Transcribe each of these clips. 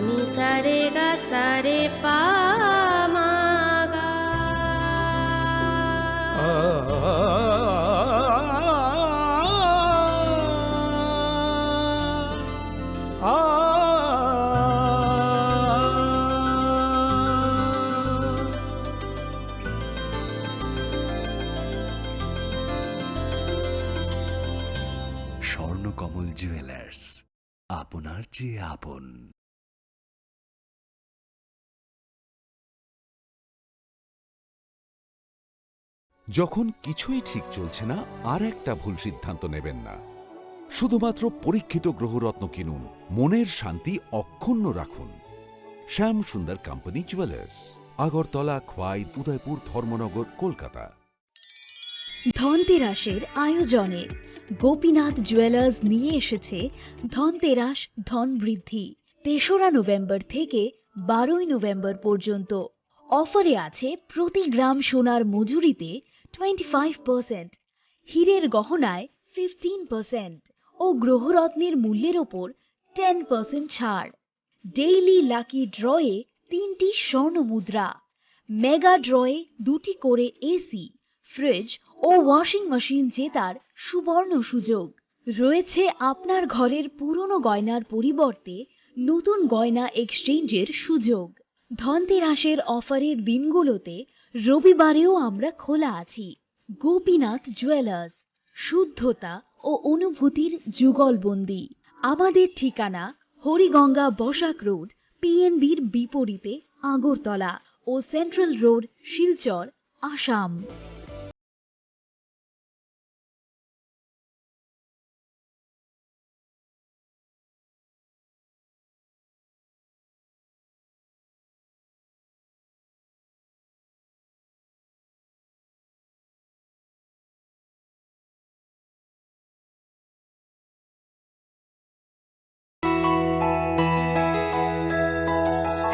ni sa re ga sa re pa ma ga Swarnakamal jewellers, আপনার চেয়ে আপন। যখন কিছুই ঠিক চলছে না, আর একটা ভুল সিদ্ধান্ত নেবেন না। শুধুমাত্র পরীক্ষিত গ্রহরত্ন কিনুন, মনের শান্তি অক্ষুণ্ণ রাখুন। শ্যাম সুন্দর কোম্পানি জুয়েলার্স, আগরতলা, খোয়াই, উদয়পুর, ধর্মনগর, কলকাতা। ধনতেরাসের আয়োজনে গোপীনাথ জুয়েলার্স নিয়ে এসেছে ধনতেরাস ধন বৃদ্ধি। ৩রা নভেম্বর থেকে ১২ই নভেম্বর পর্যন্ত অফারে আছে প্রতি গ্রাম সোনার মজুরিতে 25%, হীরের গহনায় 15% ও গ্রহরত্নের মূল্যের ওপর 10% ছাড়। ডেইলি লাকি ড্রয়ে 3টি স্বর্ণ মুদ্রা, মেগা ড্রয়ে 2টি করে এসি, ফ্রিজ ও ওয়াশিং মেশিন জেতার সুবর্ণ সুযোগ রয়েছে। আপনার ঘরের পুরনো গয়নার পরিবর্তে নতুন গয়না এক্সচেঞ্জের সুযোগ। ধনতেরাসের অফারের দিনগুলোতে রবিবারেও আমরা খোলা আছি। গোপীনাথ জুয়েলার্স, শুদ্ধতা ও অনুভূতির যুগলবন্দি। আমাদের ঠিকানা হরিগঙ্গা বসাক রোড, পিএনবির বিপরীতে, আগরতলা ও সেন্ট্রাল রোড, শিলচর, আসাম।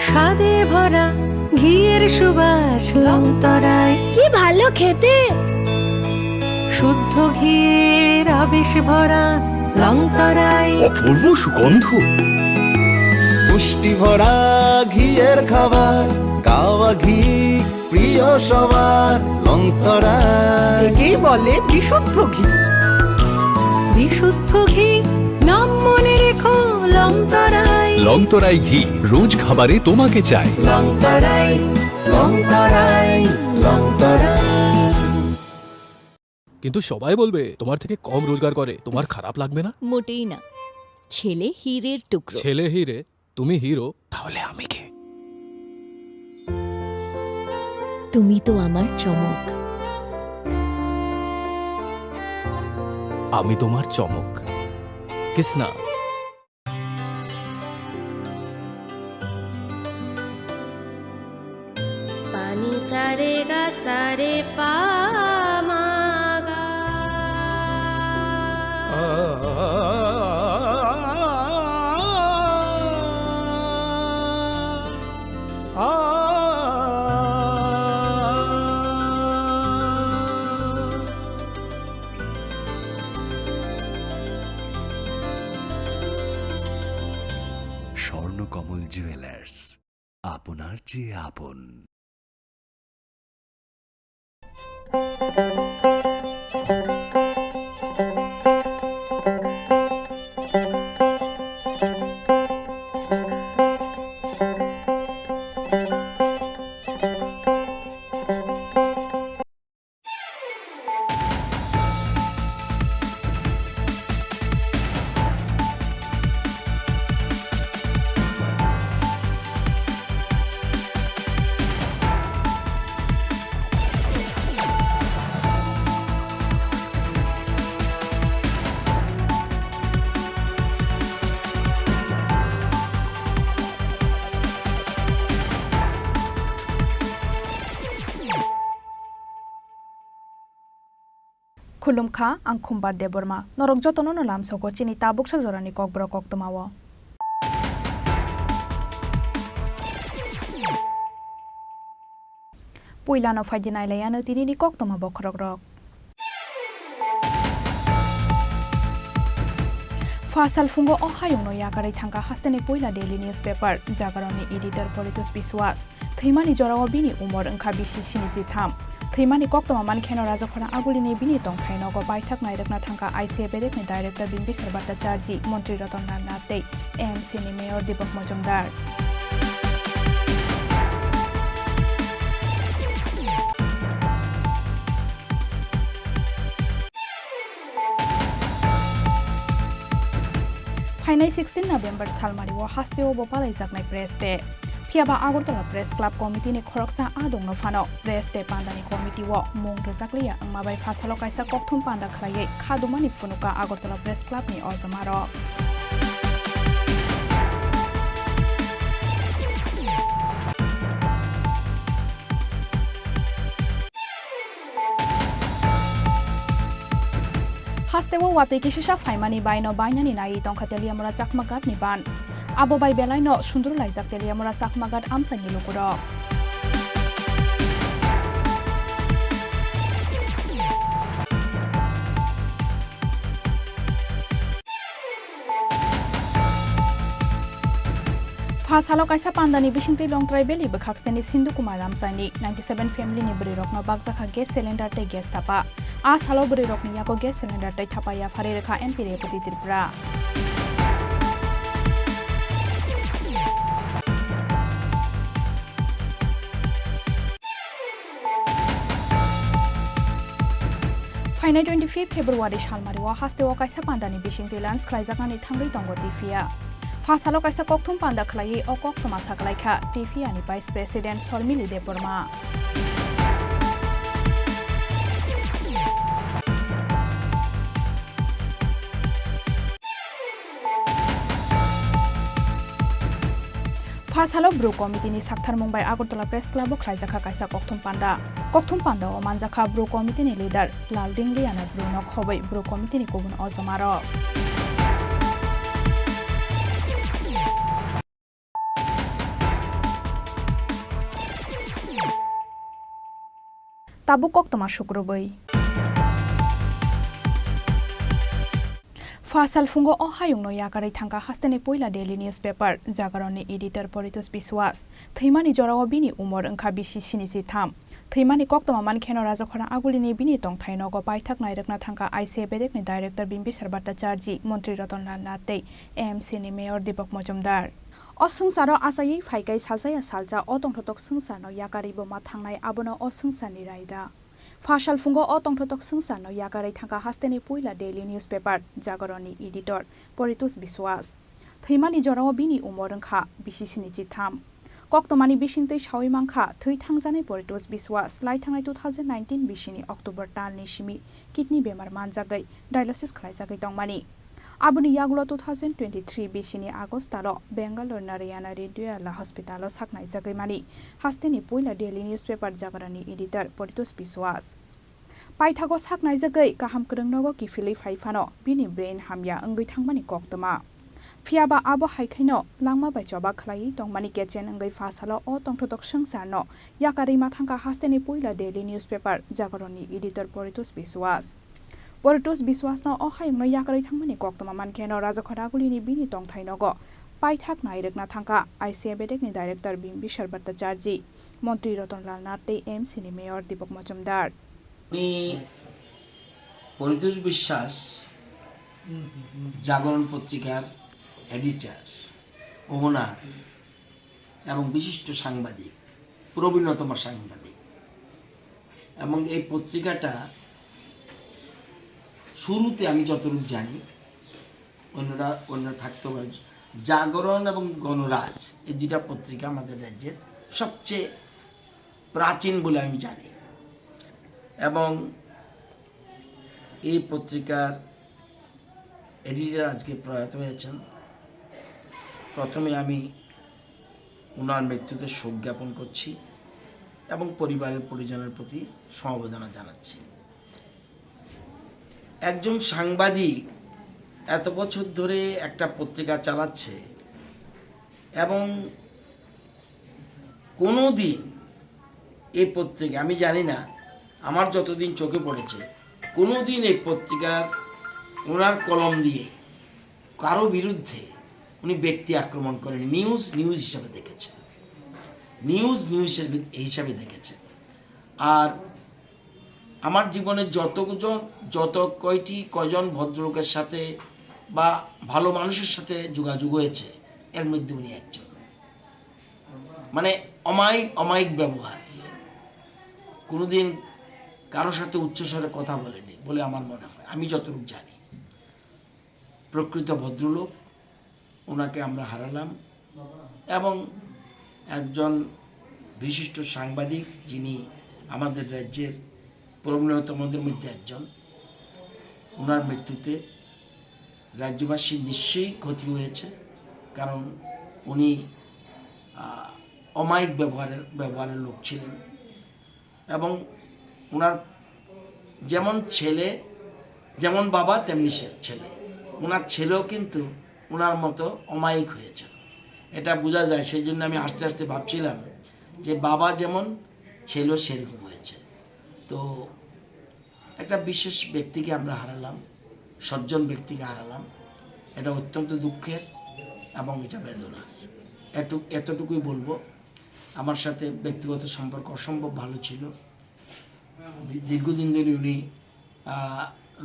স্বাদে ভরা ঘিয়ের সুবাস লংতরায়, কি ভালো খেতে! শুদ্ধ ঘিয়ের আবেশ ভরা লংতরায়, অপূর্ব সুগন্ধ, পুষ্টি ভরা ঘিয়ের খাবার, গাওয়া ঘি প্রিয় সবার, লংতরায় একেই বলে বিশুদ্ধ ঘি। বিশুদ্ধ ঘি নাম মনে রেখো, লংতরায়। লংতরাই ঘি রোজ খাবারে তোমাকে চাই। লংতরায়, লংতরায়, লংতরায়। কিন্তু সবাই বলবে তোমার থেকে কম রোজগার করে, তোমার খারাপ লাগবে না? মোটেই না। ছেলে হীরের টুকরো। ছেলে হিরে, তুমি হিরো, তাহলে আমি কে? তুমি তো আমার চমক। আমি তোমার চমক। কিসনা? পানি সা রে গা সা রে পা মা গা স্বর্ণকমল জুয়েলার্স, আপনার চেয়ে আপন। खुलुमखा आं खुम्बार देबरमा नरक जतन नलाम सको चिनी Tabuk sak jorani kokborok koktamawo puilano faidinai layano tinini koktoma bokrok rok Fasal fungo o hayungno yakarai thangka hasteni poila daily newspaper jagaroni editor Politus Biswas Thimani jorao bini umor engkha bisi sinisi tham Thimani koktoma man kheno raja khona agulini bini tongkhaino go baithak nairakna thangka ICA bedekni director Bimbi Sarbata Charji Montri Ratan Nate AMC ni mayor Deepak Majumdar Hainai 16 November salmari wo hasteo bo palai jaknai press day phiaba Agartala press club committee ni khoroksa adong no phano press day pandani committee wo mung rjakliya angmabai phasalo kaisa kokthum panda khlaiye khadumani phunuka Agartala press club ni ojamaro Hasteo watei kisha faimani baino bainani nai tongkhateli amora chakmagat ni ban abo bai belaino sundur laijak teli amora chakmagat amsani lokuro Fasalo kaisa pandani bisingti longtrai beli bekhakseni Sindhu Kumar Ramsani 97 family ni brirokno bakjakha gas cylinder te gas thapa a salo brirokni yako gas cylinder te thapa ya phare rekha MP Repoti Tripura Fainai 25 February salmari wa hasteo kaisa pandani bisingti lans khlaijakani thangai tongo tifia Fasalo kaisa kokthum panda khlai o koktoma saklaikha TV ani Vice President Sormili Deborma Fasalo bro committee ni sakthar Mumbai Agartala press club khlaijakha kaisa kokthum panda o manjakha bro committee ni leader Lalding Liana bro nok hobai bro committee ni kobun ojamaro Tabuk koktoma shukrobai Fasal fungo o hayungno yakarai thangka hasteni poila daily newspaper jagaroni editor Politus Biswas Thimani jorao bini umor engkha bisi sinisi tham Thimani koktoma man kheno raja khona agulini bini tongthaino go baithak nairakna thangka ICA bedekni director Bimbi Sarbata Charji Montri Ratan Nate AMC ni mayor Deepak Majumdar Osungsaro asai phaikai saljaya salja o tongthotok sungsarno yakari bo ma thangnai abono o sungsarni raida Fasal fungo o tongthotok sungsarno yakarai thangka hasteni poila daily newspaper jagaroni editor Politus Biswas Thimani jorao bini umor engkha bisi sinisi tham Koktomani bisingtei sawi mangkha thoi thangjanai Politus Biswas lai thangai 2019 bisini October talni simi kidney bemar manjagai dialysis khlaijagai tongmani Abuni yaglo 2023 bisini Agostalo Bangalore Narayana Reddyala Hospital saknai jagai mani hasteni poila daily newspaper jagarani editor Politus Biswas Paithago saknai jagai kaham krungnogo kifili faifano bini brain hamya angoi thangmani koktoma Phiaba abo haikhaino langma bai joba khlai tongmani kechen angai fasalo o tongthotok sangsarno yakari ma thangka hasteni poila daily newspaper jagaroni editor Politus Biswas Politus Biswas no o hayungno yakarai thangmani koktoma mankheno raja khoragulini bini tongthainogo paithak nairekna thangka ICA bedekni director Bimbi Sarbata Charji Montri Ratan Nate AMC ni mayor Deepak Majumdar ni Politus Biswas জাগরণ পত্রিকার editor ওনার এবং বিশিষ্ট সাংবাদিক প্রবীণতম সাংবাদিক এবং এই পত্রিকাটা শুরুতে আমি যতটুকু জানি অন্যরা থাকতে পারে জাগরণ এবং গণরাজ এই দুটা পত্রিকা আমাদের রাজ্যের সবচেয়ে প্রাচীন বলে আমি জানি এবং এই পত্রিকার এডিটর আজকে প্রয়াত হয়েছেন প্রথমে আমি ওনার মৃত্যুতে শোক জ্ঞাপন করছি এবং পরিবারের পরিজনের প্রতি সমবেদনা জানাচ্ছি একজন সাংবাদিক এত বছর ধরে একটা পত্রিকা চালাচ্ছে এবং কোনোদিন এই পত্রিকা আমি জানি না আমার যতদিন চোখে পড়েছে কোনোদিন এই পত্রিকার ওনার কলম দিয়ে কারো বিরুদ্ধে উনি ব্যক্তি আক্রমণ করেন। নিউজ হিসাবে দেখেছেন, নিউজ হিসাবে দেখেছেন। আর আমার জীবনে যত কয়জন ভদ্রলোকের সাথে বা ভালো মানুষের সাথে যোগাযোগ হয়েছে, এর মধ্যে উনি একজন। মানে অমায়িক ব্যবহার, কোনোদিন কারোর সাথে উচ্চস্বরে কথা বলেনি বলে আমার মনে হয়, আমি যতটুকু জানি। প্রকৃত ভদ্রলোক, ওনাকে আমরা হারালাম। এবং একজন বিশিষ্ট সাংবাদিক, যিনি আমাদের রাজ্যের প্রবীণতমদের মধ্যে একজন, ওনার মৃত্যুতে রাজ্যবাসীর নিশ্চয়ই ক্ষতি হয়েছে। কারণ উনি অমায়িক ব্যবহারের লোক ছিলেন। এবং ওনার যেমন যেমন বাবা তেমনি ছেলে, ওনার ছেলেও কিন্তু ওনার মতো অমায়িক হয়েছে, এটা বোঝা যায়। সেই জন্য আমি আস্তে আস্তে ভাবছিলাম যে বাবা যেমন ছেলেও সেরকম হয়েছে। তো একটা বিশেষ ব্যক্তিকে আমরা হারালাম, সজ্জন ব্যক্তিকে হারালাম। এটা অত্যন্ত দুঃখের এবং এটা বেদনার। এতটুকুই বলবো। আমার সাথে ব্যক্তিগত সম্পর্ক অসম্ভব ভালো ছিল। দীর্ঘদিন ধরে উনি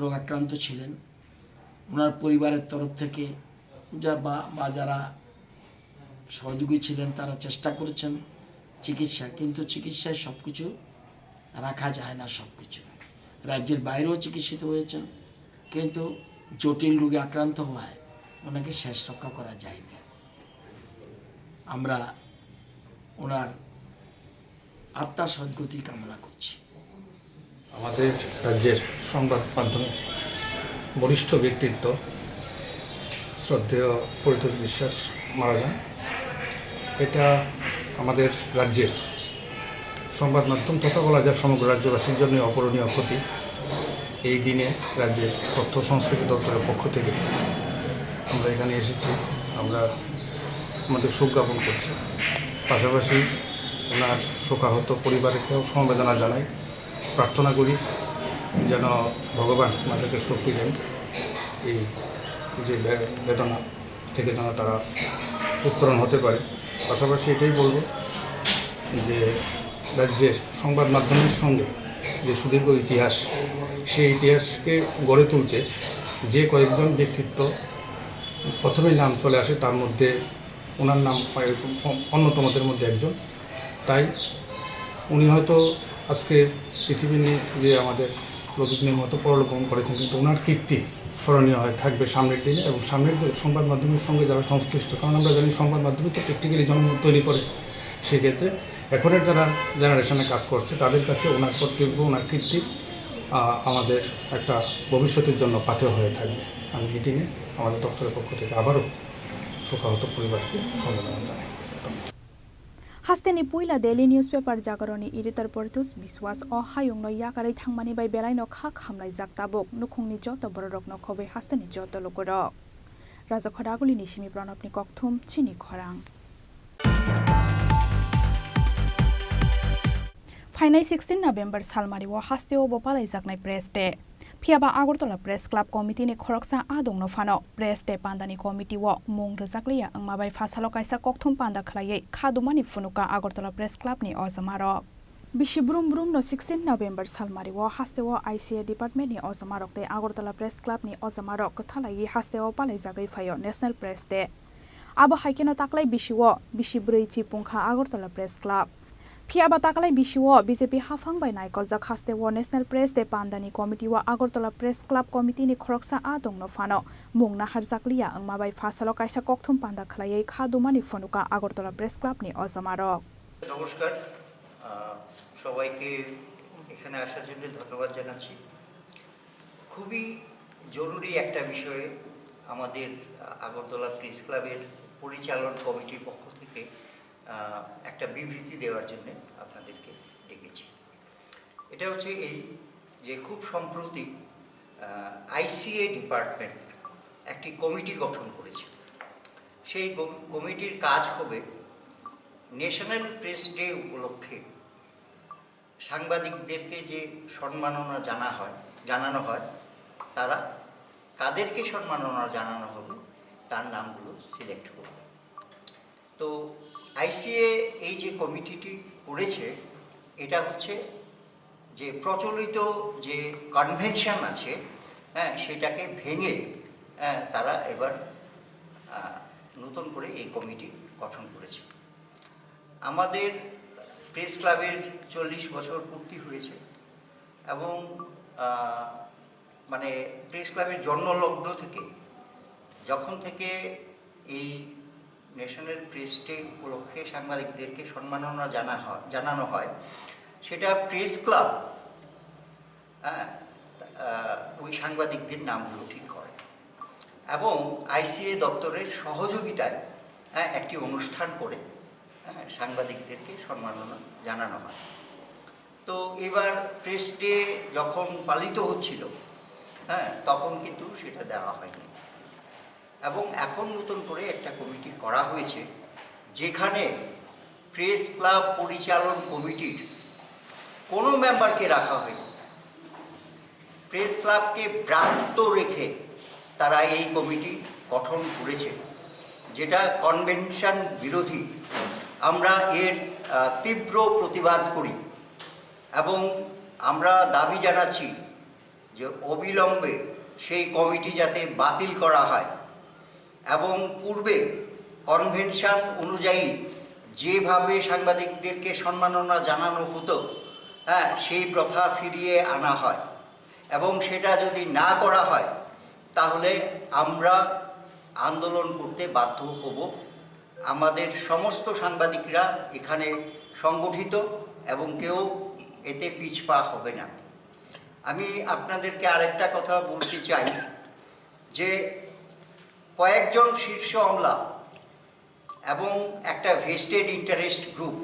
রোগাক্রান্ত ছিলেন। ওনার পরিবারের তরফ থেকে যারা সহযোগী ছিলেন তারা চেষ্টা করেছেন চিকিৎসা, কিন্তু চিকিৎসায় সব কিছু রাখা যায় না। সব কিছু রাজ্যের বাইরেও চিকিৎসিত হয়েছেন, কিন্তু জটিল রোগে আক্রান্ত হওয়ায় ওনাকে শেষ রক্ষা করা যায়নি। আমরা ওনার আত্মার সদ্গতি কামনা করছি। আমাদের রাজ্যের সংবাদ মাধ্যমে বরিষ্ঠ ব্যক্তিত্ব শ্রদ্ধেয় পরিতোষ বিশ্বাস মারা যান। এটা আমাদের রাজ্যের সংবাদ মাধ্যম তথা বলা যায় সমগ্র রাজ্যবাসীর জন্য অপূরণীয় ক্ষতি। এই দিনে রাজ্যের তথ্য সংস্কৃতি দপ্তরের পক্ষ থেকে আমরা এখানে এসেছি, আমরা আমাদের শোক জ্ঞাপন করছি। পাশাপাশি ওনার শোকাহত পরিবারকেও সমবেদনা জানাই। প্রার্থনা করি যেন ভগবান আমাদেরকে শক্তি দেন, এই যে বেদনা থেকে যেন তারা উত্তরণ হতে পারে। পাশাপাশি এটাই বলব যে রাজ্যের সংবাদ মাধ্যমের সঙ্গে যে সুদীর্ঘ ইতিহাস, সেই ইতিহাসকে গড়ে তুলতে যে কয়েকজন ব্যক্তিত্ব প্রথমেই নাম চলে আসে, তার মধ্যে ওনার নাম অন্যতমদের মধ্যে একজন। তাই উনি হয়তো আজকে পৃথিবীর যে আমাদের লৌকিক মতো পরলোক গমন করেছেন, কিন্তু ওনার কীর্তি স্মরণীয় হয়ে থাকবে সামনের দিনে এবং সামনের সংবাদ মাধ্যমের সঙ্গে যারা সংশ্লিষ্ট। কারণ আমরা জানি সংবাদ মাধ্যমে তো প্র্যাকটিক্যালি জনমত তৈরি করে, সেক্ষেত্রে এখনের যারা জেনারেশনে কাজ করছে তাদের কাছে ওনার কর্তব্য, ওনার কীর্তি আমাদের একটা ভবিষ্যতের জন্য পাথেয় হয়ে থাকবে। আমি এই দিনে আমাদের দপ্তরের পক্ষ থেকে আবারও শোকাহত পরিবারকে সম্বোধনা জানাই। हास्तेनि पुइला डेली न्यूज पेपर जागरनि एडिटर परितोष विश्वास हायुंनो याकारै थांमानि बाय बेलाइनो खा खामनाय जाक्ताबुक नुखुंनि जत बररकनो खबै हास्तेनि जत लोकरक राजा खडागुलिनि सिमि प्रणबनि कक्थुम चिनी खरां फाइनाय 16 नभेम्बर सालमारिव हास्तेओ बपालाय जागनाय प्रेस डे फियाबा आगरतला प्रेस क्लब कमिटिनि खरकसा आदंनो फानो प्रेस डे पान्दानि कमिटिव मुं रोजाकलिया अंमाबाय फासालो कायसा कक्थुम पान्दा खलायै खादुमानि फुनुका आगरतला प्रेस क्लबनि अजमारक बिसि ब्रुम ब्रुमनो 16 नभेम्बर सालमारिव हास्तेओ आईसीए डिपार्टमेन्टनि अजमारक ते आगरतला प्रेस क्लबनि अजमारक कथालायै हास्तेओ पालाय जागै फायो नेशनल प्रेस डे आबो हाइकेनो ताकलाय बिसि ब्रैचि पुंखा आगरतला प्रेस क्लब फियाबा ताकलाय बिसिव बीजेपी हाफां बाय नायकल जा हास्तेओ नेशनल प्रेस डे पान्दानि कमिटिव आगरतला प्रेस क्लब कमिटिनि खरकसा आदंनो फानो मुंना हारजाकलिया अंमाबाय फासालो कायसा कक्थुम पान्दा खलायै खादुमानि फनुका आगरतला प्रेस क्लबनि अजमारक नमस्कार সবাইকে এখানে আসার জন্য ধন্যবাদ জানাচ্ছি। খুবই জরুরি একটা বিষয়ে আমাদের আগরতলা প্রেস ক্লাবের পরিচালন কমিটির পক্ষ থেকে একটা বিবৃতি দেওয়ার জন্য আপনাদেরকে ডেকেছি। এটা হচ্ছে এই যে খুব সম্প্রতি আইসিএ ডিপার্টমেন্ট একটি কমিটি গঠন করেছে। সেই কমিটির কাজ হবে ন্যাশনাল প্রেস ডে উপলক্ষে সাংবাদিকদেরকে যে সম্মাননা জানানো হয় তারা কাদেরকে সম্মাননা জানানো হবে তার নামগুলো সিলেক্ট করবে। তো আইসিএ এই যে কমিটিটি করেছে এটা হচ্ছে যে প্রচলিত যে কনভেনশন আছে সেটাকে ভেঙে তারা এবার নতুন করে এই কমিটি গঠন করেছে। আমাদের প্রেস ক্লাবের 40 বছর পূর্তি হয়েছে এবং মানে প্রেস ক্লাবের জন্মলগ্ন থেকে যখন থেকে এই ন্যাশনাল প্রেস ডে উপলক্ষে সাংবাদিকদেরকে সম্মাননা জানানো হয় সেটা প্রেস ক্লাব ওই সাংবাদিকদের নামগুলো ঠিক করে এবং আইসিএ দপ্তরের সহযোগিতায় একটি অনুষ্ঠান করে সাংবাদিকদেরকে সম্মাননা জানানো হয়। তো এবার প্রেস ডে যখন পালিত হচ্ছিল তখন কিন্তু সেটা দেওয়া হয়নি এবং এখন নতুন করে একটা কমিটি করা হয়েছে যেখানে প্রেস ক্লাব পরিচালন কমিটির কোনো মেম্বারকে রাখা হয়নি। প্রেস ক্লাবকে ব্রাত্য রেখে তারা এই কমিটি গঠন করেছে, যেটা কনভেনশন বিরোধী। আমরা এর তীব্র প্রতিবাদ করি এবং আমরা দাবি জানাচ্ছি যে অবিলম্বে সেই কমিটি যাতে বাতিল করা হয় এবং পূর্বে কনভেনশন অনুযায়ী যেভাবে সাংবাদিকদেরকে সম্মাননা জানানো হতো সেই প্রথা ফিরিয়ে আনা হয় এবং সেটা যদি না করা হয় তাহলে আমরা আন্দোলন করতে বাধ্য হব। আমাদের সমস্ত সাংবাদিকরা এখানে সংগঠিত এবং কেউ এতে পিছপা হবে না। আমি আপনাদেরকে আরেকটা কথা বলতে চাই যে কয়েকজন শীর্ষ আমলা এবং একটা ভেস্টেড ইন্টারেস্ট গ্রুপ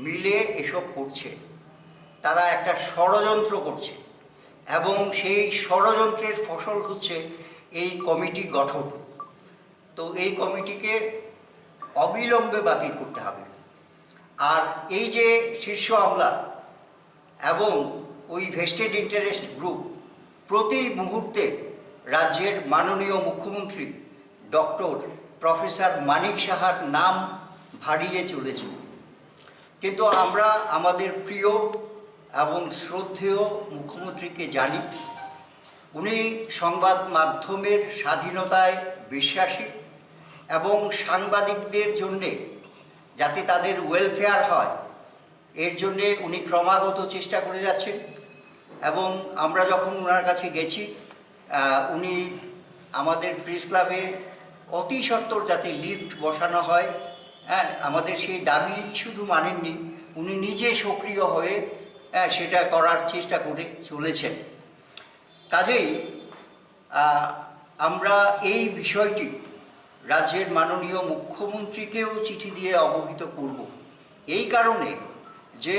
মিলে এসব করছে। তারা একটা ষড়যন্ত্র করছে এবং সেই ষড়যন্ত্রের ফসল হচ্ছে এই কমিটি গঠন। তো এই কমিটিকে অবিলম্বে বাতিল করতে হবে। আর এই যে শীর্ষ আমলা এবং ওই ভেস্টেড ইন্টারেস্ট গ্রুপ প্রতি মুহূর্তে রাজ্যের মাননীয় মুখ্যমন্ত্রী প্রফেসর মানিক সাহার নাম ভাড়িয়ে চলেছে। কিন্তু আমরা আমাদের প্রিয় এবং শ্রদ্ধেয় মুখ্যমন্ত্রীকে জানি, উনি সংবাদ মাধ্যমের স্বাধীনতায় বিশ্বাসী এবং সাংবাদিকদের জন্যে যাতে তাদের ওয়েলফেয়ার হয় এর জন্যে উনি ক্রমাগত চেষ্টা করে যাচ্ছেন। এবং আমরা যখন ওনার কাছে গেছি উনি আমাদের প্রেস ক্লাবে অতি সত্বর যাতে লিফট বসানো হয় আমাদের সেই দাবি শুধু মানেননি, উনি নিজে সক্রিয় হয়ে সেটা করার চেষ্টা করে চলেছেন। কাজেই আমরা এই বিষয়টি রাজ্যের মাননীয় মুখ্যমন্ত্রীকেও চিঠি দিয়ে অবহিত করব, এই কারণে যে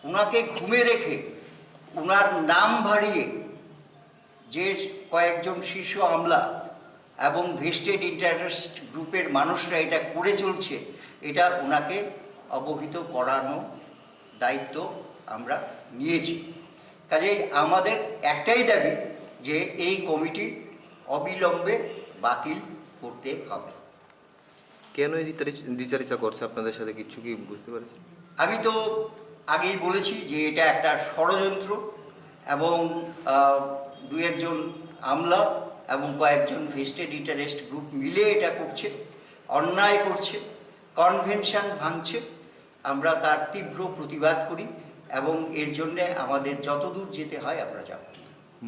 ওনাকে ঘুমে রেখে ওনার নাম ভাড়িয়ে যে কয়েকজন শীর্ষ আমলা এবং ভেস্টেড ইন্টারেস্ট গ্রুপের মানুষরা এটা করে চলছে, এটা ওনাকে অবহিত করানো দায়িত্ব আমরা নিয়েছি। কাজেই আমাদের একটাই দাবি যে এই কমিটি অবিলম্বে বাতিল করতে হবে। কেন এই দ্বিচারিতা করছে আপনাদের সাথে কিছু কি বুঝতে পারছেন? আমি তো আগেই বলেছি যে এটা একটা ষড়যন্ত্র এবং দু একজন আমলা এবং কয়েকজন ভেস্টেড ইন্টারেস্ট গ্রুপ মিলে এটা করছে, অন্যায় করছে, কনভেনশন ভাঙছে। আমরা তার তীব্র প্রতিবাদ করি এবং এর জন্যে আমাদের যতদূর যেতে হয় আমরা যাব।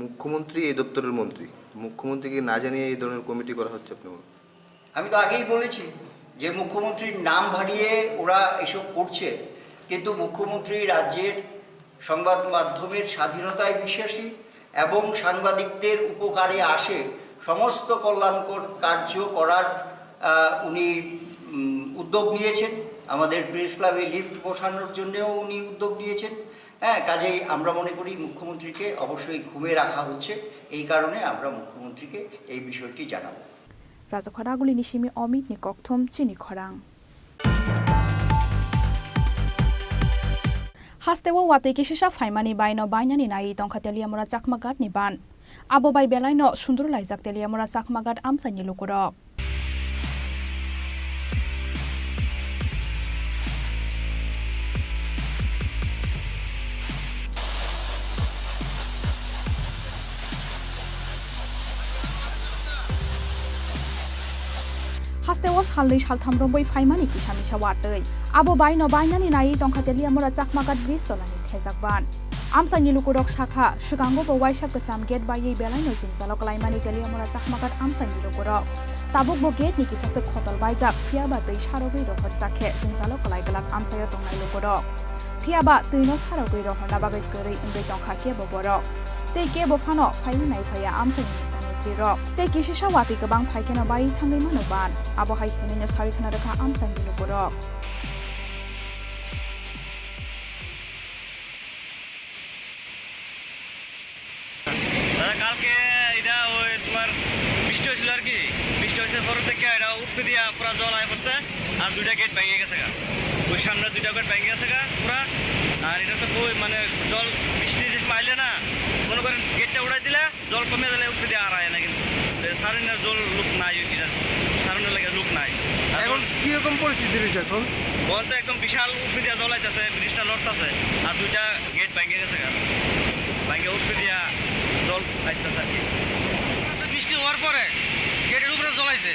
মুখ্যমন্ত্রী এই দপ্তরের মন্ত্রী, মুখ্যমন্ত্রীকে না জানিয়ে এই ধরনের কমিটি করা হচ্ছে আপনি? আমি তো আগেই বলেছি যে মুখ্যমন্ত্রীর নাম ভাড়িয়ে ওরা এসব করছে, কিন্তু মুখ্যমন্ত্রী রাজ্যের সংবাদ মাধ্যমের স্বাধীনতায় বিশ্বাসী এবং সাংবাদিকদের উপকারে আসে সমস্ত কল্যাণকর কার্য করার উনি উদ্যোগ নিয়েছেন। আমাদের প্রেস ক্লাবে লিফট বসানোর জন্যও উনি উদ্যোগ নিয়েছেন। কাজেই আমরা মনে করি মুখ্যমন্ত্রীকে অবশ্যই ঘুমে রাখা হচ্ছে, এই কারণে আমরা মুখ্যমন্ত্রীকে এই বিষয়টি জানাবো। রাজখরাগুলি নিশিমি অমিত নিকথম চিনি খরাং হাস্তেও ওয়াতে কিসেসা ফাইমানি বাইনো বাইনানি নাই তংখাতেলিয়া মরা চাকমাকাত নিবান Abo bai belai no sundur laijak teliamora sakmagat amsaini lukurok. Hastewo salnei saltham romboi faimani kisami sawatei. Abo bai no bainani nai tongkha teliamora sakmagat grisolani thejakban. Amsaini lukurok sakha sigango bo waisap kecham gate bai belai no jingjalok laimani teliamora sakmagat amsaini lukurok. Tabuk bo gate ni kisase khotol baijak phiaba tei sarogei rohor sakhe jingjalok laigalak amsayo tongnai lukurok. Phiaba tuino sarogei rohorna bagai korei ingbai tongkha ke bo borok. Tei ke bo phano phaini nai phaya amsaini rok tei kisisa wati gobang phaikeno bai thangai manoban abo haikhinino sarikhana rekha amsaini lukurok. কালকে এটা ওই তোমার বৃষ্টি হয়েছিল আর কি বৃষ্টি হয়েছে পর থেকে এটা উঠতে দিয়া পুরা জল আয় পড়ছে আর দুইটা গেট ভেঙে গেছে গা ওই সামনে দুইটা গেট ভেঙে গেছে গা পুরা আর এটা তো ওই মানে জল বৃষ্টি যে মাইলে না মনে করেন গেটটা উড়াই দিলে জল কমে গেলে উঠতে দিয়া আর আয় না কিন্তু সারেনের জল লোক নাই ওই কিনা সারেনের লাগে লোক নাই এখন কিরকম পরিস্থিতি রয়েছে এখন বলতে একদম বিশাল উঠতে দিয়া জল আইতেছে ব্রিজটা লড়তেছে আর দুইটা গেট ভেঙে গেছে গা ভেঙে উঠতে দিয়া জল আইতেছে আর কি বৃষ্টি হওয়ার পরে গেটের উপরে জল আইছে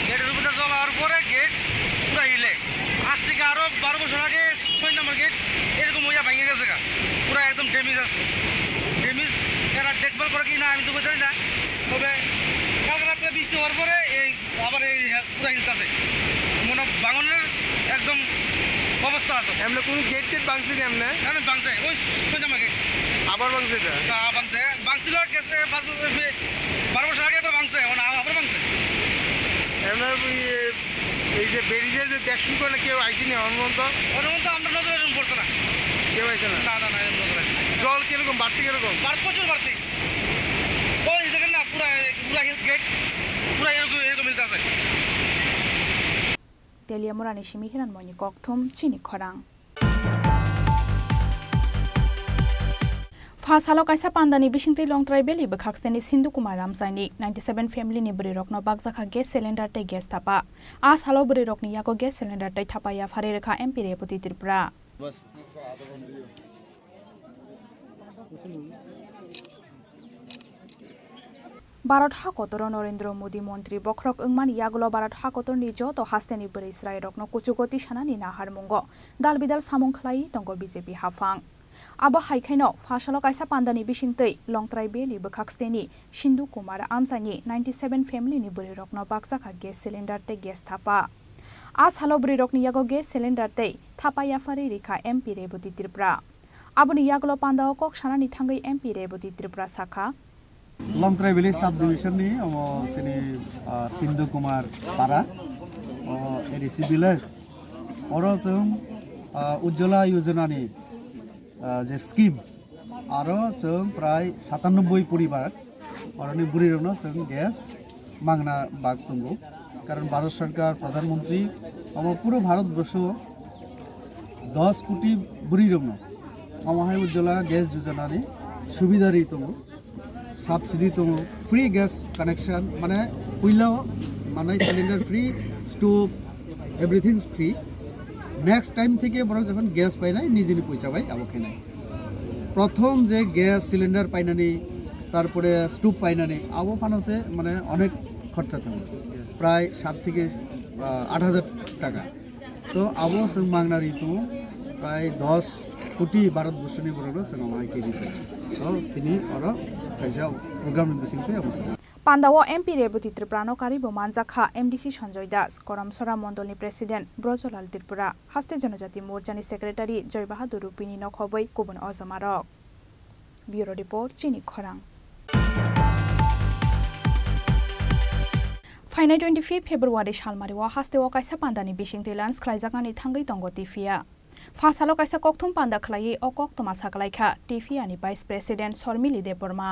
গেটের উপরে জল হওয়ার পরে গেট পুরো হিলে আজ থেকে আরো 12 বছর আগে 6 নম্বর গেট এরকম হইয়া ভেঙে গেছে গা পুরো একদম ড্যামেজ আছে ড্যামেজ এরা দেখভাল করে কি না আমি তো বুঝতে না তবে কালকে রাতে বৃষ্টি হওয়ার পরে এই আবার এই পুরো হিলতেছে মনে বাঙনের একদম অবস্থা আছে এমনি কোনো গেট টেট ভাঙছে না এমনি এমনি ভাঙছে ওই 6 নম্বর গেট আবার ভাঙছে এটা ভাঙছে ভাঙছিল গেছে 12 বছর আগে তো ভাঙছে আবার ভাঙছে এমনি এই যে বেরিজের যে দেখুন করে কেউ আইসিনি হনুমন্ত আমরা নজরে পড়তো না কেউ আইসে না না না জল কিরকম বাড়তি কিরকম প্রচুর বাড়তি ওই দেখেন না পুরা পুরা গেট পুরা এরকম মিলতে আছে Teliamorani simihiran moni kokthum Chini Khorang. Fasalo kaisa pandani bisingtei longtrai beli bekhakseni Sindu Kumar Ramsaini 97 family ni buri rokno bakjakha gas cylinder tei gas thapa. As halo buri rokni yako gas cylinder tei thapa ya phare rekha MP Repoti Tripura. Bharat Hakotor Narendra Modi Montri Bokrok Ungman Yagulo Bharat Hakotor ni joto hasteni buri Israel rokno kuchugoti sanani nahar mungo dal bidal samung khlai tongo BJP hafang. Abo haikhaino fasalo kaisa pandani bisingtei longtrai beli bekhakseni Sindu Kumar Amsani 97 family ni buri rokno bakjakha gas cylinder te gas thapa. As halo buri rokni yago gas cylinder te thapa ya phare rekha MP Repoti Tripura. Aboni yagulo pandao kok sanani thangai MP Repoti Tripura sakha Longtrai Village Subdivision ni sini Sindu Kumar Para ADC Village oro jeng Ujjwala Yojana ni je scheme aro jeng prai 97 poribar oroni buri rokno jeng gas mangna bag tongo karon Bharat Sarkar Pradhan Mantri puro Bharat Borsho 10 কোটি buri rokno amahai Ujjwala gas Yojana ni subidari tongo subsidy to free gas connection মানে কইলা মানে cylinder free stove everythings free next time থেকে বড় যখন gas পাই না নিজেই পয়সা পাই আবকে নাই প্রথম যে গ্যাস সিলিন্ডার পাইনানি তারপরে স্টোভ পাইনানি আবো ফানসে মানে অনেক খরচা থাকে প্রায় 7 থেকে 8000 টাকা তো আবো সং মাংনারি তো প্রায় 10 কোটি ভারতবর্ষনি বড় সং আমাকে দিতে তো তিনি ওরা Pandawo MP Repoti Tripura no karibo manjakha MDC Sanjoy Das Koramsora Mondolni President Brojolal Tripura Haste Janojati Morjani Secretary Joy Bahadur Rupini no khoboi kubun ozamarok. Bureau Report Chini Khorang. Fainai 25 February Shalmariwa Hastewo kaisa pandani bisingtei lans khlaijakani thangai tongo tifia. Fasalo kaisa kokthum panda khlai o koktoma saklaikha tifia ni Vice President Sormili Deborma.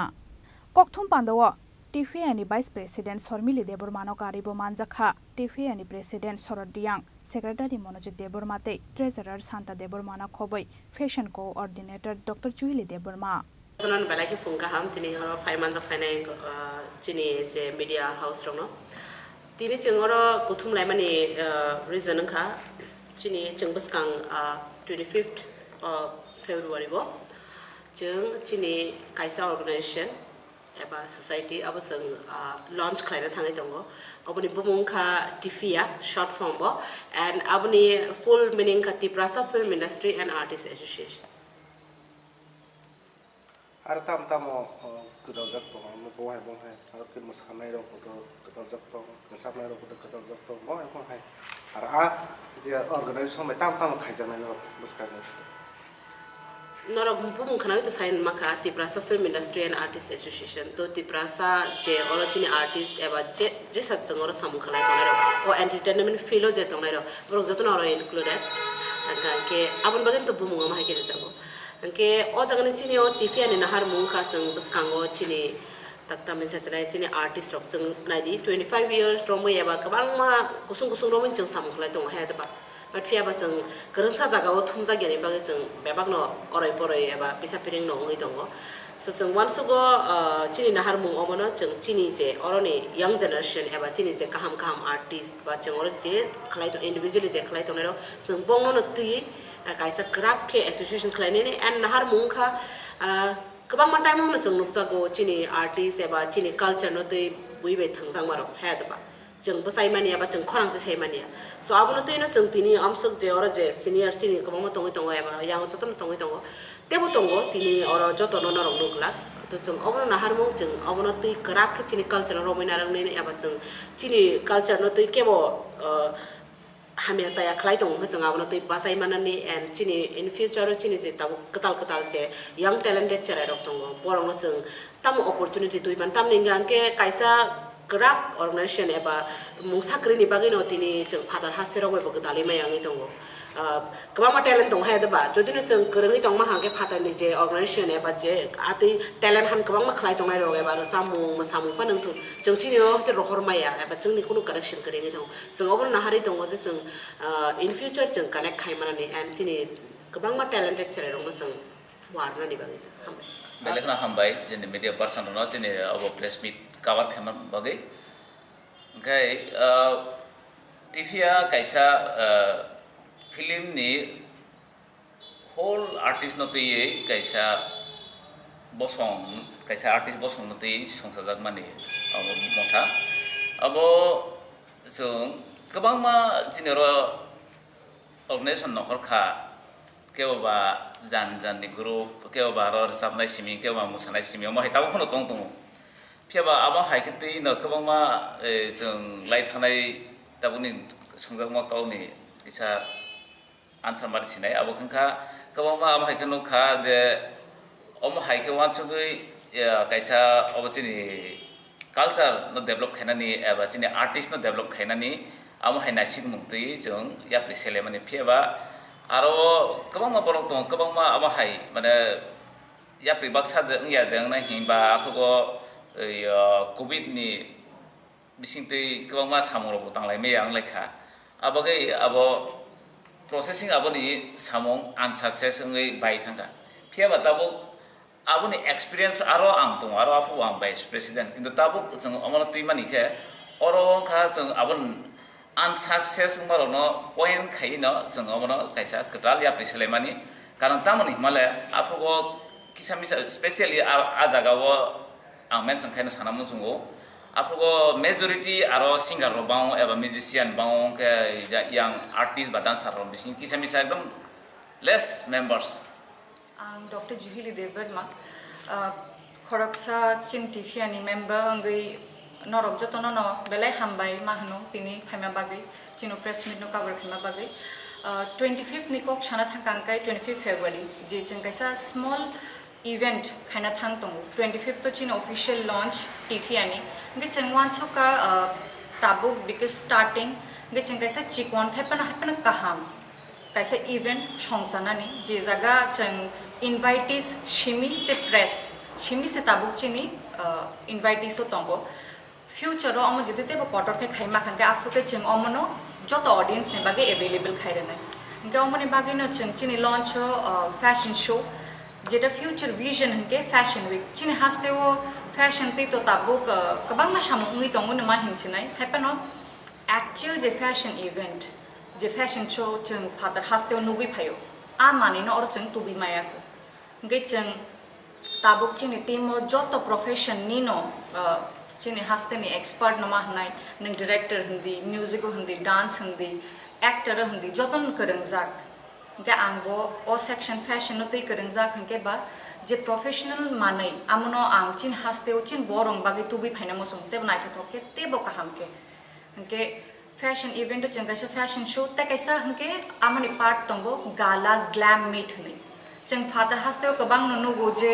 Kokthum pandawo tifia ni Vice President Sormili Deborma no karibo manjakha tifia ni President Sorod Diang Secretary Monojit Deborma te Treasurer Santa Deborma na khoboi Fashion Coordinator Dr. Chuili Deborma Tonan balaki funka ham tini horo 5 months of fine chini je media house rono. Tini chengoro kuthum lai mani reason kha chini chengbus kang 25th February bo. Jeng chini kaisa organization eba society abasang launch khlaina thangai tongo. Abuni bumung kha TIFIA short form bo and abuni full meaning kha Tripura Film Industry and Artists Association. Ar tam kedal jak tong mo bohai ar kin masanai ro ko kedal jak tong masanai ro ko kedal jak tong bohai ar a je organization me tam khai janai ro muskai no Nora bumung khana to sign maka Tripura Film Industry and Artists Association to Tripura je origin artist eba je satsangoro samu khala tonero o entertainment filo je tonero bro joto noro included aka ke abun bagen to bumung ma hekele jago anke o jagane chini o TIFIA ni nahar mung ka chang baskango chini takta men sesrai chini artist rok chang naidi 25 years romo eba kabang ma kusung romo chang samu khala tong ha da ba but pia ba chang kereng sa jaga o thumja gani ba chang bebak no oroi poroi eba bisa piring no ngi tongo so chang once go chini nahar mung omono chang chini je oroni young generation eba chini je kaham artist ba chang or je khlai to individually je khlai to nero chang bongno no ti kaisa krak ke association khlainene and nahar mung kha kabang ma time no chang nukja go chini artist eba chini culture no te buibe thangsang maro head ba chang basai mani eba chang khorang te chai mani so abuno te no chang tini amsuk je ora je senior kabang ma tongo eba yang choton tongo tebu tongo tini ora joto no rong nukla to chang abuno nahar mung chang abuno te krak ke chini culture ro mina rang ne eba chang chini culture no te kebo hamia saya khlai tong ma changa bono tei basai manani and chini in future chini je tabu katal je young talented chara rok tongo borong chang tam opportunity tui ban tam ningang ke kaisa krak organization eba mung sakri ni bagino tini chang father hasero bo gadali mayangi tongo kabama talent tong ha da ba jodi no chang kereng tong ma ha ke father ni je organization eba je ati talent han kabang ma khlai tong nai ro eba samu panang tu chang chini o te rohor maya eba chang ni kuno connection kering tong chang obon na hari tong je chang in future chang connect khai manani and chini kabang ma talented chare ro chang warna ni bagi belekna hambai jeni media person no jeni abo press meet cover khama bagi gai TIFIA kaisa film ni whole artist no ye kaisa bosong kaisa artist bosong no te songsajak mani abo motha abo so kabang ma jinero organization no kha keba jan ni group keba ro sabnai simi keba musanai simi mo heta khono tong phiaba abo haikete no kabang ma jong lai thanai tabuni songjak ma kauni isa answer mari sinai abo kangka kabang ma abo haikeno kha je omo haike wan sugui kaisa abo chini culture no develop khainani aba chini artist no develop khainani amo haina sigmungtui jong yapri sele mani phiaba aro kabang ma borok tong kabang ma abo hai mane yapri baksa de ngya deng na himba ko covid ni bisingtui kabang ma samoro butanglai me yang lekha abagai abo processing aboni samong unsuccess ngai bai thanga phiaba tabu aboni experience aro ang tong aro afu ang vice president kintu tabu jong amana tuimani khe oro kha jong abon unsuccess maro no point khai no jong amana kaisa ketal ya priselemani karon tamani male afu go kisamisa especially a jaga wo ang mention khaina sanamu jungo afu go majority aro singer ro bang eba musician bang ke yang artist ba dancer ro bising kisamisa ekdom less members Dr. Juhili Devverma, Khoraksa Chin TIFIA ni member ngai norok jotono no belai hambai mahno tini phaima bagi chino press meet no cover khama bagi 25th ni kok chana thangkai 25th February je chengkaisa small event khaina thang tong 25th to chin official launch TIFIA ni ngai chengwan choka tabuk because starting ngai chengkaisa chikon thapana kaham kaisa event songsana ni je jaga cheng invitees shimi te press shimi se tabuk chini invitees so tongo future ro amo jete te potor ke khaima khanga afruke chim omono joto audience ne bage available khaire nai nga omone bage no ching chini launch fashion show Zeta future vision हंके fashion week चिने हास्ते वो fashion ते तो ताबो कबांग मा शामो उंगी तंगो नमा हिंसिनाय हैपनो actual जे fashion event जे fashion show चंग father हास्ते वो नुगुई फायो आ माने न और चंग तुबी माया को गे चंग ताबुक चिने टीमो जोतो प्रोफेशन नीनो चिने हास्ते नि एक्सपर्ट नमा हनाय नंग डायरेक्टर हंदी म्यूजिको हंदी डांस हंदी एक्टर हंदी जोतन करंजाक के आंगो ओ सेक्शन फैशन नोते करंजाक हंके बा जे प्रोफेशनल मानै आमनो आं चिन हास्तेओ चिन बोरंग बागे तुबी फाइना मोसं ते बनाय थके ते बका हमके हंके फैशन इवेंट चंग कैसा फैशन शो ते कैसा हंके आमनि पार्ट तंगो गाला ग्लैम मीट हने चंग फादर हास्तेओ कबांग ननुगो जे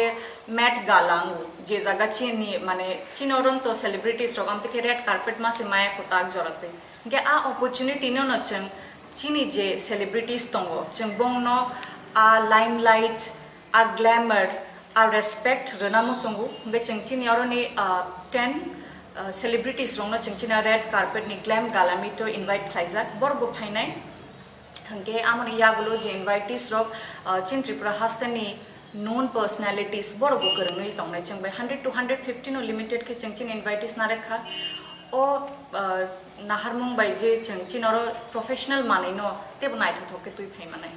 मैट गालांगो जे जगह चिनी माने चिनोरन तो सेलिब्रिटीज रोगाम ते रेड कार्पेट मा से माया को ताक जरते के आ अपॉर्चुनिटी न चंग चिनी जे सेलिब्रिटीज तंगो चंग बोंगनो आ लाइमलाइट आ ग्लैमर आ रेस्पेक्ट रनामो संगो बे चंगचिनी औरनी 10 सेलिब्रिटीज रोंनो चंगचिना रेड कार्पेट नि ग्लैम गालामी तो इनवाइट खाइजाक बरबो फाइनाय हंके आमनि यागलो जे इनवाइटीज रोक चिन त्रिपुरा हास्तेनी नोन पर्सनालिटीज बरबो करनै तंगनाय चंग 100 to 150 नो लिमिटेड के चंगचिन इनवाइटीज ना रेखा ओ नाहारमुं बायजे चंगचिन और प्रोफेशनल मानैनो तेबो नायथा थके तुइ फाइमानाय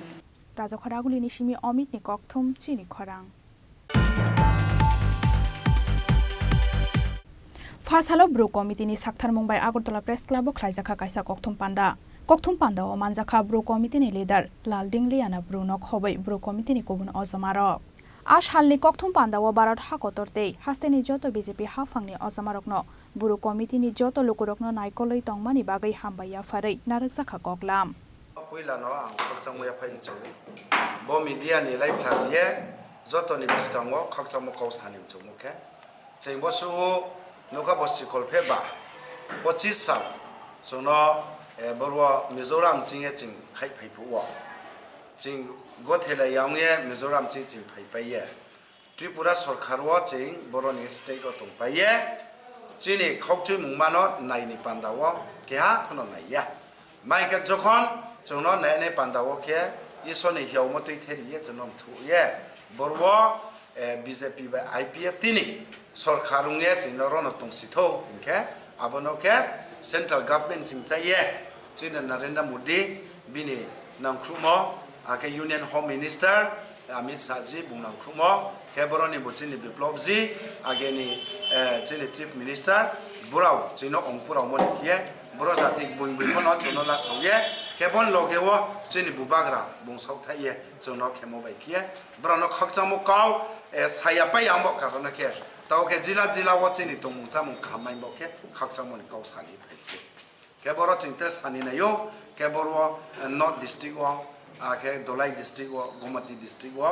राजा खरागुलिनि सिमि अमित नि ककथुम चिनि खरां फार्स्ट हालो ब्रो कमिटिनि साक्थार मुंबाई आगरतला प्रेस क्लाब खाइजाखा काइसा ककथुम पान्दा ओ मानजाखा ब्रो कमिटिनि लिडार लालदिं लियाना ब्रुनक हबै ब्रो कमिटिनि गुबुन अजमारक आ सालनि ककथुम पान्दाओ भारत हाकतरते हास्तेनि जतो बीजेपी हाफांनि अजमारकनो ब्रो कमिटिनि जतो लोकरकनो नायकलै तंगमानि बागै हामबाया फारै नारकजाखा ककलाम पहिलानो आं खक्चांमया फाइनचौ बो मीडिया नि लाइभ थारिये जतोनि बिस्कांगो खक्चांमो कौसानिम चौमुखे चैबसु नोका बस्ति खलफेबा 25 साल जोनो बरवा मिजोराम चिंगे चिं खाइ फाइफुवा चिं गथेला यावंगे मिजोराम चिं फाइपाये त्रिपुरा सरकारवा चिं बरनि स्टेट तंपाये चिनि खक्चुइ मुंमानो नायनि पान्दावा केहा फनो नायया माइका जखन जोंनो नायने पान्दावा के इसोनि हियावमो तै थेरिये जोनम थुये बरवा बीजेपी बा आईपीएफ तिनि सरकारुंगे चिनरनो तंसिथौ इनके आबनोके सेंट्रल गवर्नमेंट चिंचाये चिन नरेंद्र मोदी बिनि नांख्रुमो आके union home minister Amit Shah ji बुंनांख्रुमो केबरनि बुचिनि बिप्लब जी आगेनि चिनि चीफ मिनिस्टर बुराव चिनो अंगपुराव मोनिकिये बुरो जाति बुंबिफोनो जोनो लासावये केबन लगेवो चिनि बुबाग्रा बुंसावथाये जोनो खेमो बायकिये ब्रनो खक्चामो काव सायापाय आंबो कारनके तावके जिला वो चिनि तंगमुचामु खामाइबोके खक्चामोनि काव सानि फाइसे केबरो चिंते सानि नायो केबरो नॉर्थ डिस्ट्रिक्ट वो आके दोलाई डिस्ट्रिक्ट वो गोमती डिस्ट्रिक्ट वो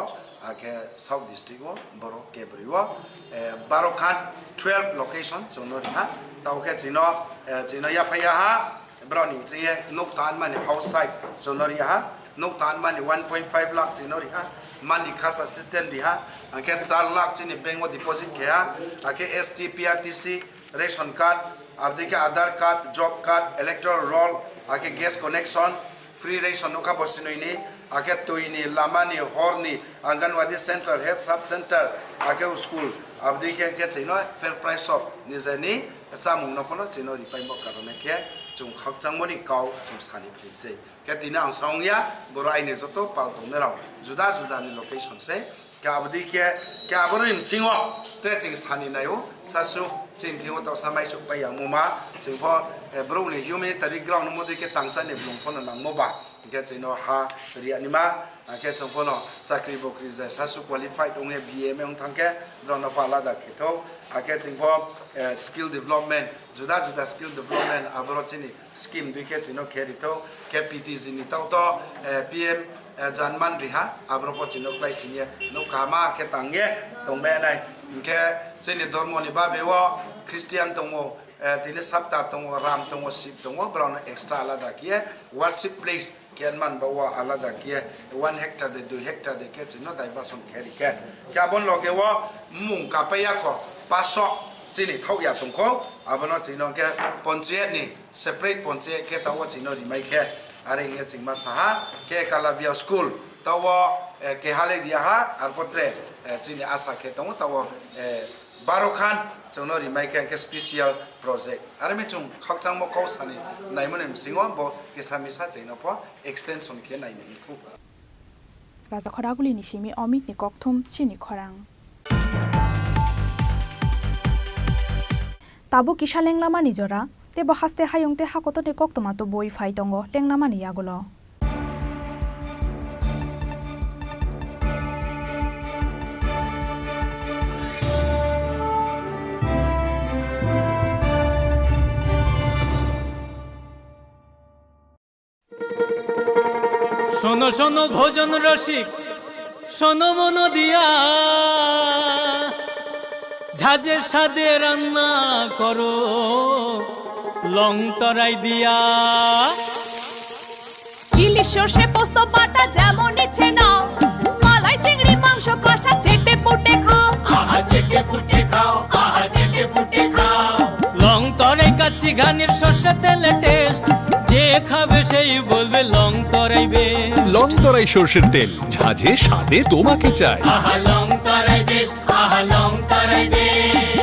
आके साउथ डिस्ट्रिक्ट वो बरो केबरी वो 12 लोकेशन जोनोरिहा तावके चिनो याफाया हा ब्राउनी चिये नुकतान माने आउटसाइड जोनोरिहा नुकतान माने 1.5 लाख चिनोरिहा मानि खास असिस्टेंट रिहा आके 4 लाख चिनि बैंक वो डिपॉजिट किया आके एसटी पीआरटीसी रेशन कार्ड आपदे के Aadhaar card job card electoral roll आके गैस कनेक्शन फ्री रेशन नुका बसिनोइनि आके तोइनि लामानि हरनि anganwadi centre health sub centre आके स्कूल आपदे के चिनो फेयर प्राइस ऑफ निजेनि चामुं नपनो चिनो रिपाइमो कारने के जों खक्चांगमनि काव जों सानि फिसे के दिना आं सावंगिया बर आइने जतो पालतोनेराव जुदा जुदानि लोकेशन से के आबदि के आबरनि सिङो ट्रेचिं सानि नायो सासु चिंथिङो त समाय सुपाय मुमा चिंफो ब्रौनि ह्युमेनिटारि ग्राउन्ड मोदि के तांचानि ब्लंफोन नांमोबा के चिनो हा रियानिमा के चंफोनो चाकरी बकरी जे सासु क्वालिफाइड उंगे बीए में थांके ब्रनो पालादा खेथौ आके चिंफो स्किल डेवलपमेंट जुदा जुदा स्किल डेवलपमेंट आबरो चिनि स्कीम दुके चिनो खेरिथौ के पीटीजी नि ताउतो पीएम जानमान रिहा आबरो पचिनो क्लाइसिए नो कामा के तांगे तंबे नाय के चिनि धर्मनि बाबेवो क्रिस्टियान दङो दिने सप्ताह दङो राम दङो शिव दङो ब्रनो एक्स्ट्रा आलादा किए वर्शिप प्लेस केनमान बावा आलादा किए 1 हेक्टर दे 2 हेक्टर दे के चिनो डाइवर्सन खेरि के क्या बोन लगे वो मुं कापया को पासो चिनि थौया तुमको आबनो चिनो के पंचायत नि सेपरेट पंचायत के ताव चिनो रिमाइ के आरे ये चिंगमा साहा के कालाविया स्कूल ताव ke hale dia ha ar potre chini asa ke tong tawo 12 khan chonori mai ke special project ar me chung khakchang mo kau sani nai monem singo bo ke samisa chaino po extension ke nai ni thu Raja Khoraguli ni simi Omit ni kokthum Chini Khorang Tabu kisha lenglama ni jora te bo haste hayong te hakoto te koktoma to boi phai tongo lenglama ni yagulo শোনো শোনো ভোজন রসিক শোনো মন দিয়া ঝাঁঝের সাদে রান্না করো long তরাই দিয়া ইলিশ সর্ষে পোস্ত বাটা যেমন ইচ্ছে নাও মালাই চিংড়ি মাংস কষা চেটে পুটে খাও আহা চেটে পুটে খাও আহা চেটে পুটে খাও লং তরাই কাচ্চি ঘানির সর্ষে তেলে টেস্ট যে খাবে সেই বলবে লং তরাই বেশ লং তরাই সর্ষের তেল ঝাঁঝে স্বাদে তোমাকে চাই আহা লং তরাই বেশ আহা লং তরাই বেশ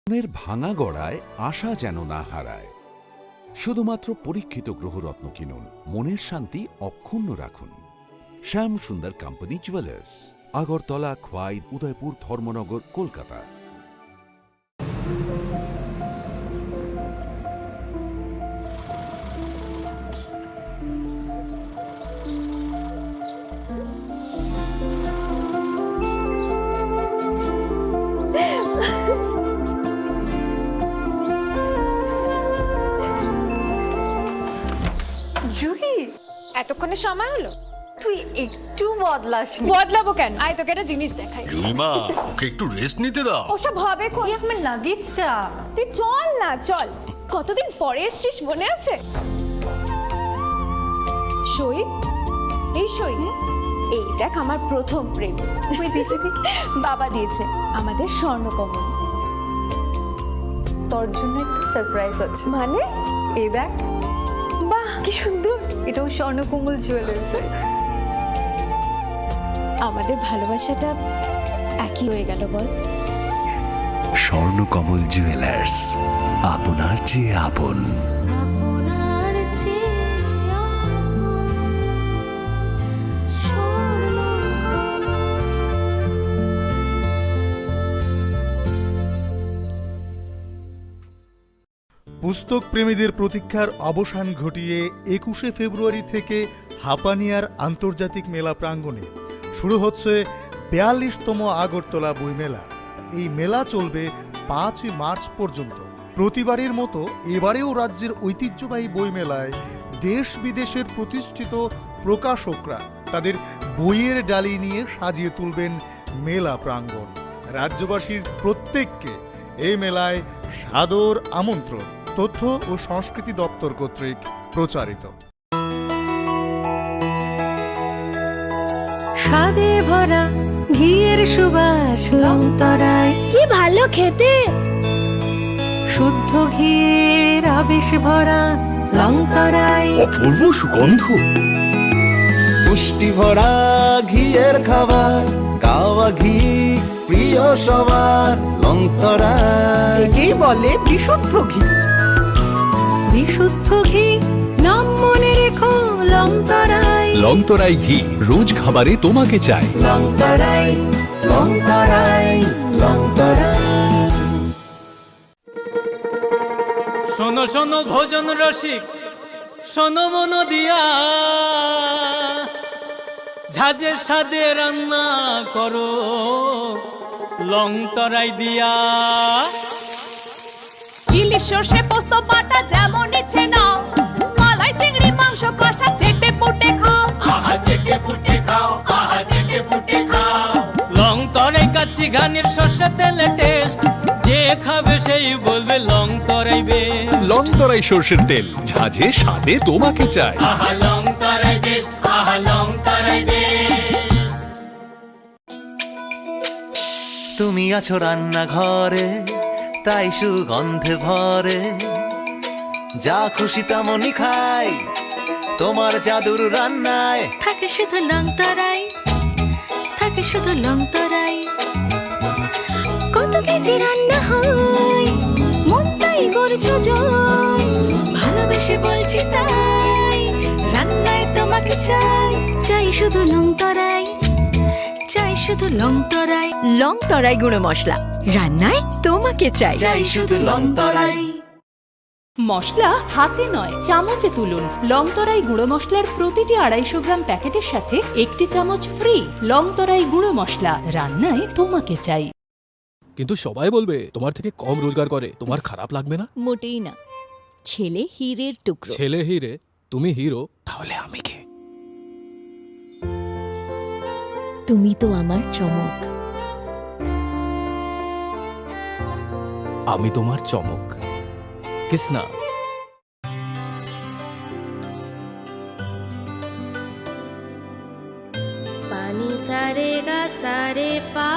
মনের ভাঙা গড়ায় আশা যেন না হারায়। শুধুমাত্র পরীক্ষিত গ্রহরত্ন কিনুন, মনের শান্তি অক্ষুণ্ণ রাখুন। শ্যাম সুন্দর কোম্পানি জুয়েলার্স, আগরতলা, খোয়াই, উদয়পুর, ধর্মনগর, কলকাতা। জুহি, এতক্ষণে সময় হলো? তুই একটু বদলাস। বদলাবো কেন? আয় তোকে একটা জিনিস দেখাই। জুইমা, ওকে একটু রেস্ট নিতে দাও। ওসব হবে কোন? আমার লাগেজটা। তুই চল না, চল। কতদিন পরে এসেছিস, মনে আছে? সই, এই সই। এই দেখ আমার প্রথম প্রেম। তুই দেখে দেখে বাবা দিয়েছে আমাদের স্বর্ণকমল। তোর জন্য একটা সারপ্রাইজ আছে। মানে? এই দেখ। বাহ, কি সুন্দর। এটাও স্বর্ণকমল জুয়েলার্সের। আমাদের ভালোবাসাটা একই হয়ে গেল বল। স্বর্ণকমল জুয়েলার্স, আপনার চেয়ে আপন। পুস্তক প্রেমীদের প্রতীক্ষার অবসান ঘটিয়ে 21শে ফেব্রুয়ারি থেকে হাপানিয়ার আন্তর্জাতিক মেলা প্রাঙ্গণে শুরু হচ্ছে 42তম আগরতলা বইমেলা। এই মেলা চলবে 5 মার্চ পর্যন্ত। প্রতিবারের মতো এবারেও রাজ্যের ঐতিহ্যবাহী বইমেলায় দেশ বিদেশের প্রতিষ্ঠিত প্রকাশকরা তাদের বইয়ের ডালি নিয়ে সাজিয়ে তুলবেন মেলা প্রাঙ্গণ। রাজ্যবাসীর প্রত্যেককে এই মেলায় সাদর আমন্ত্রণ। তথ্য ও সংস্কৃতি দপ্তর কর্তৃক প্রচারিত। স্বাদে ভরা ঘিয়ের সুবাস লংতরায়, কি ভালো খেতে। শুদ্ধ ঘিয়ের আবেশ ভরা লংতরায়, অপূর্ব সুগন্ধ। পুষ্টি ভরা ঘিয়ের খাবার, গাওয়া ঘি প্রিয় সবার লংতরায়। একেই বলে বিশুদ্ধ ঘি। বিশুদ্ধ ঘি নাম মনে রেখো লংতরায়। লংতরাই ঘি রোজ খাবারে তোমাকে চাই। লংতরায়, লংতরায়, লংতরায়। শোনো শোনো ভোজন রসিক, শোনো মন দিয়া, ঝাঁঝের স্বাদে রান্না করো লংতরাই দিয়া। ইলিশ সর্ষে পোস্ত বাটা যেমন ইচ্ছে নাও, মালাই চিংড়ি মাংস কষা চেটে পুটে খাও। আহা চেটে পুটে খাও, আহা চেটে পুটে খাও। লংতরাই কাচ্চি ঘানির সর্ষে তেলে টেস্ট, যে খাবে সেই বলবে লংতরাই বেস্ট। লংতরাই সর্ষের তেল, ঝাঁঝে স্বাদে তোমাকে চাই। আহা লংতরাই বেস্ট, আহা লংতরাই বেস্ট। তুমি আছো রান্নাঘরে, তাই সুগন্ধে ভরে, যা খুশি তেমনই খাই তোমার জাদুর রান্নায়। থাকে শুধু লংতরাই, থাকে শুধু লংতরাই। কত কেজি রান্না হয়, মন তাই করছো জয়। ভালোবেসে বলছি তাই, রান্নায় তোমাকে চাই। চাই শুধু লংতরাই, চাই শুধু লংতরাই। লংতরাই গুঁড়ো মশলা, রান্নায় তোমাকে চাই। চাই শুধু লংতরাই। মশলা হাতে নয় চামচে তুলুন। লংতরাই গুঁড়ো মশলার প্রতিটি 250 গ্রাম প্যাকেটের সাথে 1টি চামচ ফ্রি। লংতরাই গুঁড়ো মশলা, রান্নায় তোমাকে চাই। কিন্তু সবাই বলবে তোমার থেকে কম রোজগার করে, তোমার খারাপ লাগবে না? মোটেই না। ছেলে হীরের টুকরো। ছেলে হিরে, তুমি হিরো, তাহলে আমি কে? তুমি তো আমার চমক। আমি তোমার চমক। কিসনা? পানি সারে গা সারে পা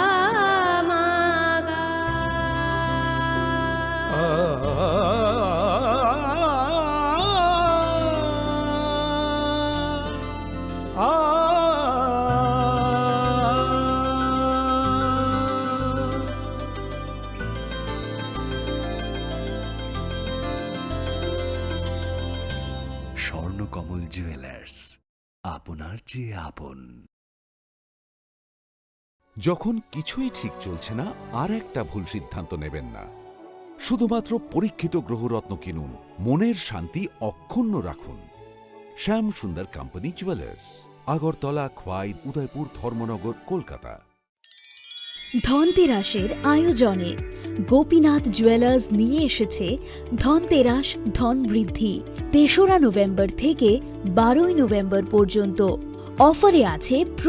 মা গা। নীলকমল জুয়েলার্স, আপনার চেয়ে আপন। যখন কিছুই ঠিক চলছে না, আর একটা ভুল সিদ্ধান্ত নেবেন না। শুধুমাত্র পরীক্ষিত গ্রহরত্ন কিনুন, মনের শান্তি অক্ষুণ্ণ রাখুন। শ্যাম সুন্দর কোম্পানি জুয়েলার্স, আগরতলা, খোয়াই, উদয়পুর, ধর্মনগর, কলকাতা। ধনতেরাসের আয়োজনে গোপীনাথ জুয়েলার্স নিয়ে এসেছে ধনতেরাস ধন বৃদ্ধি। 3রা নভেম্বর থেকে 12ই নভেম্বর পর্যন্ত অফারে আছে